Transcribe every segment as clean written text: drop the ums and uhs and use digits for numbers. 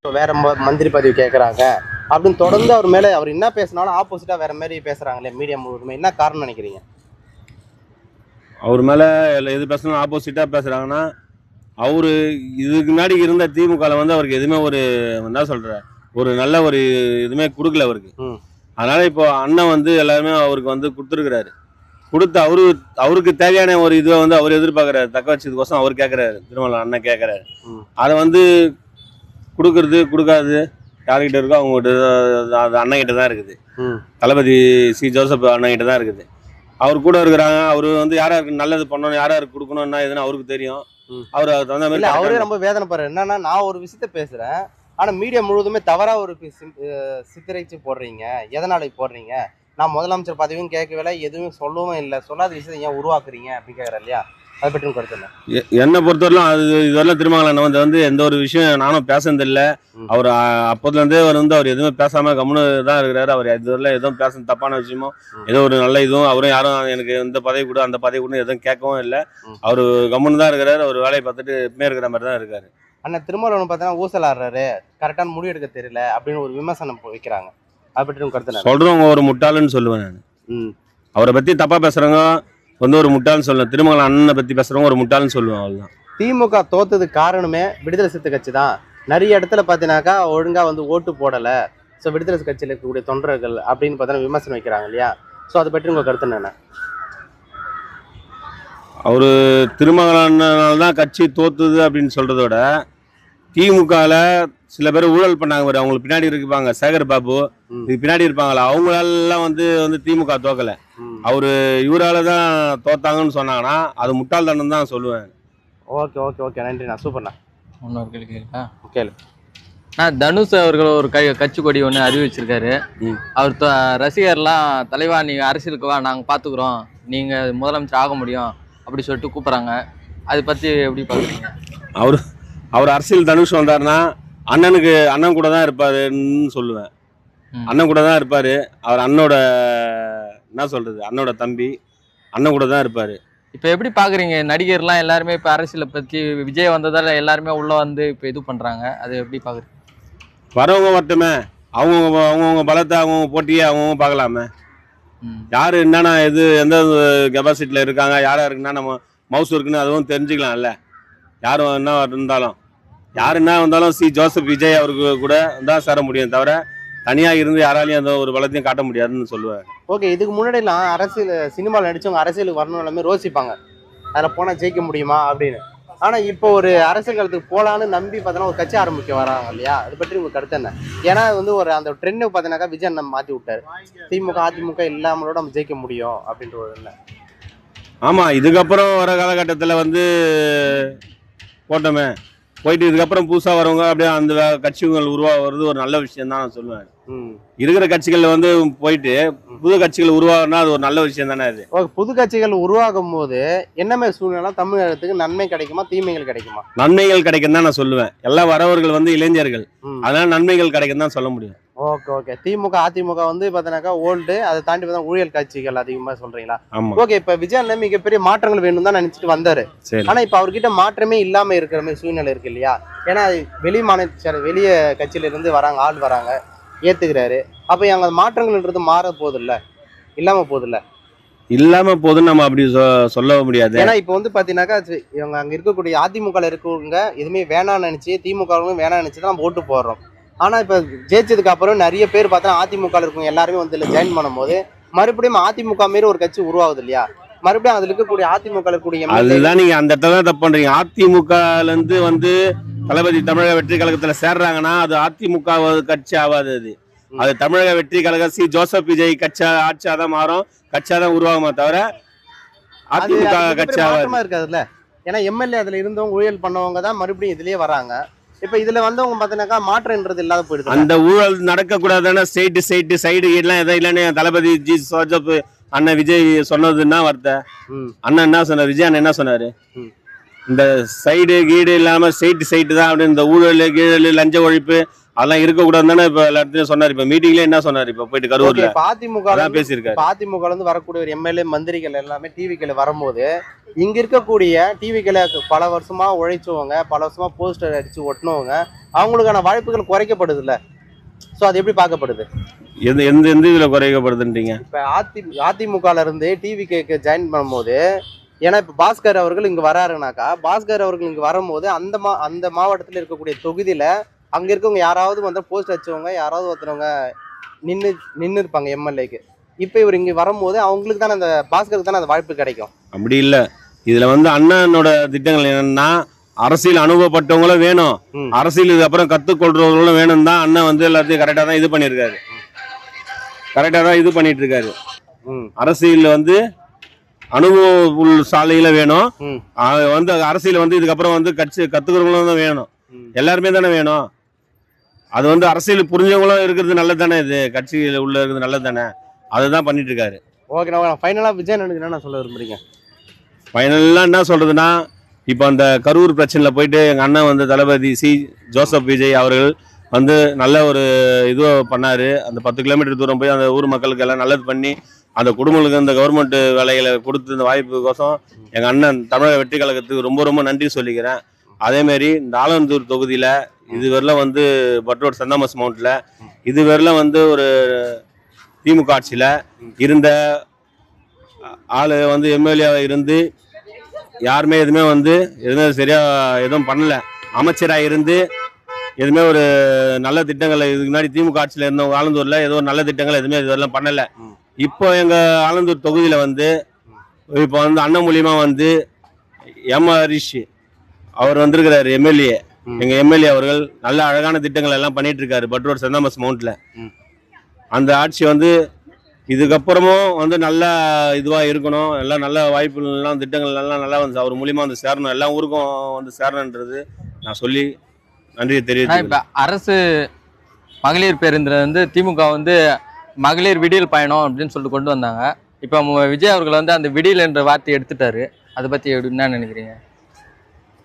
வேற மந்திரி பதவி கேட்குறாங்க அப்படின்னு தொடர்ந்து அவர் மேலே அவர் என்ன பேசினாலும் ஆப்போசிட்டாக வேற மாதிரி பேசுகிறாங்களே மீடியா முழுவதுமே என்ன காரணம் நினைக்கிறீங்க? அவர் மேலே எது பேசினாலும் ஆப்போசிட்டாக பேசுகிறாங்கன்னா அவர் இதுக்கு முன்னாடி இருந்த திமுகவில் வந்து அவருக்கு எதுவுமே ஒரு என்ன சொல்கிற ஒரு நல்ல ஒரு எதுவுமே கொடுக்கல அவருக்கு. அதனால் இப்போ அண்ணன் வந்து எல்லாருமே அவருக்கு வந்து கொடுத்துருக்குறாரு. கொடுத்து அவருக்கு தேவையான ஒரு இதுவை வந்து அவர் எதிர்பார்க்குறாரு, தக்க வச்சதுக்கோசம் அவர் கேட்குறாரு, திருமலை அண்ணன் கேட்குறாரு. அதை வந்து கொடுக்கறது கொடுக்காது யார்கிட்ட இருக்கோ அவங்ககிட்ட அது அண்ணன்கிட்ட தான் இருக்குது. தளபதி சி ஜோசப் அண்ணன்கிட்ட தான் இருக்குது. அவர் கூட இருக்கிறாங்க. அவர் வந்து யாராருக்கு நல்லது பண்ணணும், யாராருக்கு கொடுக்கணும்னா எதுனா அவருக்கு தெரியும். அவர் அதுக்கு தகுந்த மாதிரி அவரே ரொம்ப வேதனைப்படுறாரு. என்னன்னா, நான் ஒரு விஷயத்த பேசுறேன், ஆனா மீடியா முழுவதுமே தவறா ஒரு சித்தரிச்சு போடுறீங்க. எதனால போடுறீங்க? நான் முதலமைச்சர் பதவியும் கேட்கவில்லை, எதுவும் சொல்லவும் இல்லை, சொல்லாத விஷயத்தை ஏன் உருவாக்குறீங்க அப்படின்னு கேட்குறேன் இல்லையா? அதை பற்றி கருத்து இல்லை. என்னை பொறுத்தவரையிலும் அது இதெல்லாம் திருமங்கலம் வந்து எந்த ஒரு விஷயம் நானும் பேசுனதில்லை. அவர் அப்போதுலேருந்தே அவர் எதுவுமே பேசாமல் கம்முன்னு தான் இருக்கிறாரு. அவர் இதுவரையிலும் எதுவும் பேச தப்பான விஷயமோ ஏதோ ஒரு நல்ல இதுவும் அவரும் யாரும் எனக்கு இந்த பதவி கூட அந்த பதவி கூட எதுவும் கேட்கவும் இல்லை. அவர் கம்முன்னு தான் இருக்கிறாரு. அவர் வேலையை பார்த்துட்டு எப்பவுமே இருக்கிற மாதிரி தான் இருக்காரு. அண்ணன் திருமணம் பார்த்தீங்கன்னா ஊசலாடுறாரு, கரெக்டான முடிவு எடுக்க தெரியல அப்படின்னு ஒரு விமர்சனம் வைக்கிறாங்க. அதை பற்றி கருத்து சொல்றவங்க ஒரு முட்டாளுன்னு சொல்லுவேன் நான். அவரை பற்றி தப்பாக பேசுகிறவங்க வந்து ஒரு முட்டாள்னு சொல்லுவேன். திருமங்கலம் அண்ணனை பற்றி பேசுகிறவங்க ஒரு முட்டாள்னு சொல்லுவேன். அவ்வளோதான். திமுக தோத்ததுக்கு காரணமே விடுதலை சிறுத்தை கட்சி தான். நிறைய இடத்துல பார்த்தீங்கன்னாக்கா ஒழுங்காக வந்து ஓட்டு போடலை. ஸோ விடுதலை கட்சியில் இருக்கக்கூடிய தொண்டர்கள் அப்படின்னு பார்த்தீங்கன்னா விமர்சனம் வைக்கிறாங்க இல்லையா? ஸோ அதை பற்றி உங்கள் கருத்து என்ன? அவர் திருமங்கலம் தான் கட்சி தோத்துது அப்படின்னு சொல்கிறத விட திமுகவில் சில பேர் ஊழல் பண்ணாங்க. அவங்களுக்கு பின்னாடி இருப்பாங்க சேகர் பாபு, இதுக்கு பின்னாடி இருப்பாங்களா, அவங்களெல்லாம் வந்து திமுக தோக்கலை. அவர் இவரால் தான் தோத்தாங்கன்னு சொன்னாங்கன்னா அது முட்டாள்தனம் தான் சொல்லுவேன். ஓகே ஓகே ஓகே, நன்றிண்ணா, சூப்பர்ண்ணா. இன்னொரு கேள்வி கேட்கா? கேளு. தனுஷ் அவர்கள் ஒரு கட்சி கொடி ஒன்று அறிவிச்சிருக்காரு. அவர் ரசிகர்லாம் தலைவா நீங்கள் அரசியலுக்கு வா, நாங்கள் பார்த்துக்குறோம், நீங்கள் முதலமைச்சர் ஆக முடியும் அப்படி சொல்லிட்டு கூப்பிட்றாங்க. அதை பற்றி எப்படி பார்க்குறீங்க? அவர் அரசியல் தனுஷ் வந்தாருன்னா அண்ணன் கூட தான் இருப்பாருன்னு சொல்லுவேன். அண்ணன் கூட தான் இருப்பார். அவர் அண்ணோட என்ன சொல்கிறது, அண்ணோட தம்பி, அண்ணன் கூட தான் இருப்பார். இப்போ எப்படி பார்க்குறீங்க? நடிகர்லாம் எல்லாருமே இப்போ அரசியலை பற்றி விஜய் வந்ததால் எல்லாருமே உள்ளே வந்து இப்போ இது பண்ணுறாங்க. அது எப்படி பார்க்குறீங்க? வரவங்க மட்டுமே அவங்கவுங்க பலத்தை அவங்கவுங்க போட்டியே அவங்கவுங்க பார்க்கலாமே. யார் என்னன்னா எந்த கெப்பாசிட்டியில் இருக்காங்க, யாருக்குன்னா நம்ம மவுஸ் இருக்குன்னு அதுவும் தெரிஞ்சுக்கலாம்ல. யார் என்ன இருந்தாலும் யார் என்ன வந்தாலும் சி ஜோசப் விஜய் அவருக்கு கூட தான் சேர முடியும், தவிர தனியாக இருந்து யாராலையும் அந்த ஒரு பலத்தையும் காட்ட முடியாதுன்னு சொல்லுவார். ஓகே, இதுக்கு முன்னாடிலாம் அரசியல் சினிமாவில் நடித்தவங்க அரசியலுக்கு வரணும் எல்லாமே ரோசிப்பாங்க, அதில் போனால் ஜெயிக்க முடியுமா அப்படின்னு. ஆனால் இப்போ ஒரு அரசியல் காலத்துக்கு போகலான்னு நம்பி பார்த்தோன்னா ஒரு கட்சி ஆரம்பிக்க வராங்க இல்லையா? அதை பற்றி உங்கள் கருத்து என்ன? ஏன்னா வந்து ஒரு அந்த ட்ரெண்டை பார்த்தீங்கன்னாக்கா விஜய் நம்ம மாற்றி விட்டார். திமுக அதிமுக இல்லாமலோட நம்ம ஜெயிக்க முடியும் அப்படின்ற ஒரு இல்லை. ஆமாம், இதுக்கப்புறம் வர காலகட்டத்தில் வந்து போட்டோமே போயிட்டு இதுக்கப்புறம் புதுசாக வரவங்க அப்படியே அந்த கட்சிகள் உருவாகிறது ஒரு நல்ல விஷயம் தான் நான் சொல்லுவேன். இருக்கிற கட்சிகளில் வந்து போயிட்டு புது கட்சிகள் உருவாகுனா அது ஒரு நல்ல விஷயம் தானே. அது புது கட்சிகள் உருவாகும் போது என்னமே சூழ்நிலை தமிழகத்துக்கு நன்மை கிடைக்குமா தீமைகள் கிடைக்குமா? நன்மைகள் கிடைக்கும் தான் நான் சொல்லுவேன். எல்லா வரவர்கள் வந்து இளைஞர்கள், அதனால நன்மைகள் கிடைக்கும் தான் சொல்ல முடியும். ஓகே ஓகே, திமுக அதிமுக வந்து பார்த்தீங்கன்னாக்கா ஓல்டு, அதை தாண்டி பார்த்தா ஊழியல் கட்சிகள் அதிகமாக சொல்றீங்களா? ஓகே, இப்போ விஜய் அண்ணன் மிகப்பெரிய மாற்றங்கள் வேணும் தான் நினைச்சிட்டு வந்தாரு. ஆனா இப்போ அவர்கிட்ட மாற்றமே இல்லாம இருக்கிற மாதிரி சூழ்நிலை இருக்கு இல்லையா? ஏன்னா வெளிய கட்சியில இருந்து வராங்க, ஆள் வராங்க, ஏத்துக்கிறாரு. அப்ப அங்க மாற்றங்கள்ன்றது மாற போதில்ல, இல்லாம போதுன்னு நம்ம அப்படி சொல்ல முடியாது. ஏன்னா இப்ப வந்து பாத்தீங்கன்னாக்கா இவங்க அங்க இருக்கக்கூடிய அதிமுக இருக்கவங்க எதுவுமே வேணாம்னு நினைச்சு திமுக வேணாம்னு நினைச்சு தான் நம்ம ஓட்டு போடுறோம். ஆனா இப்ப ஜெயிச்சதுக்கு அப்புறம் நிறைய பேர் பார்த்தா அதிமுக இருக்கவங்க எல்லாருமே வந்து இதுல ஜாயின் பண்ணும் போது மறுபடியும் அதிமுக மாரி ஒரு கட்சி உருவாகுது இல்லையா? மறுபடியும் அதுல இருக்கக்கூடிய அதிமுக இருக்கக்கூடிய அதுதான் நீங்க அந்த இடத்துல தப்பு பண்றீங்க. அதிமுகல இருந்து வந்து தளபதி தமிழக வெற்றி கழகத்துல சேர்றாங்கன்னா அது அதிமுக கட்சி ஆகாது. அது தமிழக வெற்றி கழகம் சி ஜோசப் விஜய் ஆட்சியாதான் மாறும், கட்சியாதான் உருவாகுமா தவிர அதிமுக கட்சி இருக்காதுல்ல. ஏன்னா எம்எல்ஏ அதுல இருந்தவங்க ஊழல் பண்ணவங்க தான் மறுபடியும் இதுலயே வராங்க. இப்ப இதுல வந்தவங்க பாத்தீங்கன்னாக்கா மாற்றம்ன்றது இல்லாத போயிடுது. அந்த ஊழல் நடக்க கூடாதுன்னா சைடு எல்லாம் எதாவது இல்லைன்னு தளபதி ஜி ஜோசப் அண்ணன் விஜய் சொன்னதுன்னா வார்த்தை. அண்ணன் என்ன சொன்னார், விஜய் அண்ணன் என்ன சொன்னாரு? இந்த சைடு கீடு இல்லாம சைட்டு தான் அப்படி இந்த ஊழல் கீழல் லஞ்ச ஒழிப்பு அதெல்லாம் இருக்கக்கூடாதுன்னு தானே இப்ப எல்லா இடத்துலயும் சொன்னாரு. இப்ப மீட்டிங்ல என்ன சொன்னாரு? இப்ப போயிட்டு கரூர்ல அதிமுக பேசியிருக்காரு. அதிமுக இருந்து வரக்கூடிய ஒரு எம்எல்ஏ மந்திரிகள் எல்லாமே டிவிக்களை வரும்போது இங்க இருக்கக்கூடிய டிவிக்களை பல வருஷமா உழைச்சவங்க, பல வருஷமா போஸ்டர் அடிச்சு ஒட்டினவங்க, அவங்களுக்கான வாய்ப்புகள் குறைக்கப்படுது இல்ல? சோ அது எப்படி பார்க்கப்படுது? எந்த எந்த எந்த இதுல குறைக்கப்படுதுன்றீங்க? இப்ப அதிமுகல இருந்து டிவிக்கு ஜாயின் பண்ணும்போது, ஏன்னா இப்ப பாஸ்கர் அவர்கள் இங்க வராருனாக்கா, பாஸ்கர் அவர்கள் இங்க வரும்போது அந்த மாவட்டத்துல இருக்கக்கூடிய தொகுதியில அங்க இருக்கவங்க யாராவது வந்து போஸ்ட் வச்சவங்க, யாராவது ஒருத்தவங்க நின்னு இருப்பாங்க எம்எல்ஏக்கு. இப்ப இவர் இங்க வரும்போது அவங்களுக்கு தானே, அந்த பாஸ்கருக்கு தானே அந்த வாய்ப்பு கிடைக்கும். அப்படி இல்ல, இதுல வந்து அண்ணனோட திட்டங்கள் என்னன்னா, அரசியல் அனுபவப்பட்டவங்களும் வேணும், அரசியல் இது அப்புறம் கத்துக்கொள்றவங்களும் வேணும் தான். அண்ணன் வந்து எல்லாத்தையும் கரெக்டா தான் இது பண்ணிருக்காரு, கரெக்டா தான் இது பண்ணிட்டு இருக்காரு. அரசியல் வந்து அனுபவ சாலையில வேணும், வந்து அரசியல் வந்து இதுக்கப்புறம் வந்து கத்துக்கிறவங்களும் தான் வேணும், எல்லாருமே தானே வேணும். அது வந்து அரசியல் புரிஞ்சவங்களும் இருக்கிறது நல்லது தானே, இது கட்சியில் உள்ள இருக்கிறது நல்லது தானே, அதுதான் பண்ணிட்டு இருக்காரு. ஓகே, நான் ஃபைனலா விஜய் என்ன சொல்ல விரும்புறீங்க? ஃபைனலாக என்ன சொல்றதுன்னா, இப்போ அந்த கரூர் பிரச்சனையில் போயிட்டு எங்கள் அண்ணன் வந்து தளபதி ஜோசப் விஜய் அவர்கள் வந்து நல்ல ஒரு இது பண்ணாரு. அந்த 10 கிலோமீட்டர் தூரம் போய் அந்த ஊர் மக்களுக்கு எல்லாம் நல்லது பண்ணி அந்த குடும்பங்களுக்கு அந்த கவர்மெண்ட் வேலைகளை கொடுத்து இந்த வாய்ப்புக்கோசம் எங்கள் அண்ணன் தமிழக வெற்றி கழகத்துக்கு ரொம்ப ரொம்ப நன்றி சொல்லிக்கிறேன். அதேமாரி இந்த ஆலந்தூர் தொகுதியில் இதுவரையிலும் வந்து பட்ரோட் சென்ட் தாமஸ் மவுண்ட்ல இதுவரையிலும் வந்து ஒரு திமுக ஆட்சியில் இருந்த ஆளு வந்து எம்எல்ஏவாக இருந்து யாருமே எதுவுமே சரியா எதுவும் பண்ணல. அமைச்சராக இருந்து எதுவுமே ஒரு நல்ல திட்டங்களை இதுக்கு முன்னாடி திமுக ஆட்சியில் இருந்தவங்க ஆலந்தூர்ல ஏதோ நல்ல திட்டங்கள் எதுவுமே இதுவரையிலும் பண்ணல. இப்போ எங்க ஆலந்தூர் தொகுதியில வந்து இப்போ வந்து அண்ணன் மூலியமா வந்து ஹரிஷ் அவர் வந்திருக்கிறாரு எம்எல்ஏ. எங்க எம்எல்ஏ அவர்கள் நல்ல அழகான திட்டங்கள் எல்லாம் பண்ணிட்டு இருக்காரு பட்ரோட் சென்ட் தாமஸ் மவுண்ட்ல. அந்த ஆட்சி வந்து இதுக்கப்புறமும் வந்து நல்ல இதுவா இருக்கணும், எல்லாம் நல்ல வாய்ப்புகள் எல்லாம் திட்டங்கள் எல்லாம் நல்லா வந்து அவர் மூலியமா வந்து சேரணும், எல்லா ஊருக்கும் வந்து சேரணுன்றது நான் சொல்லி நன்றியை தெரிவித்து. இப்ப அரசு மகளிர் பேருந்துல வந்து திமுக வந்து மகளிர் விடியல் பயணம் அப்படின்னு சொல்லிட்டு கொண்டு வந்தாங்க. இப்ப விஜய் அவர்கள் வந்து அந்த விடியல் என்ற வார்த்தையை எடுத்துட்டாரு. அதை பத்தி என்ன நினைக்கிறீங்க?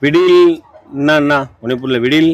விடியல் என்ன உனக்குள்ள விடியல்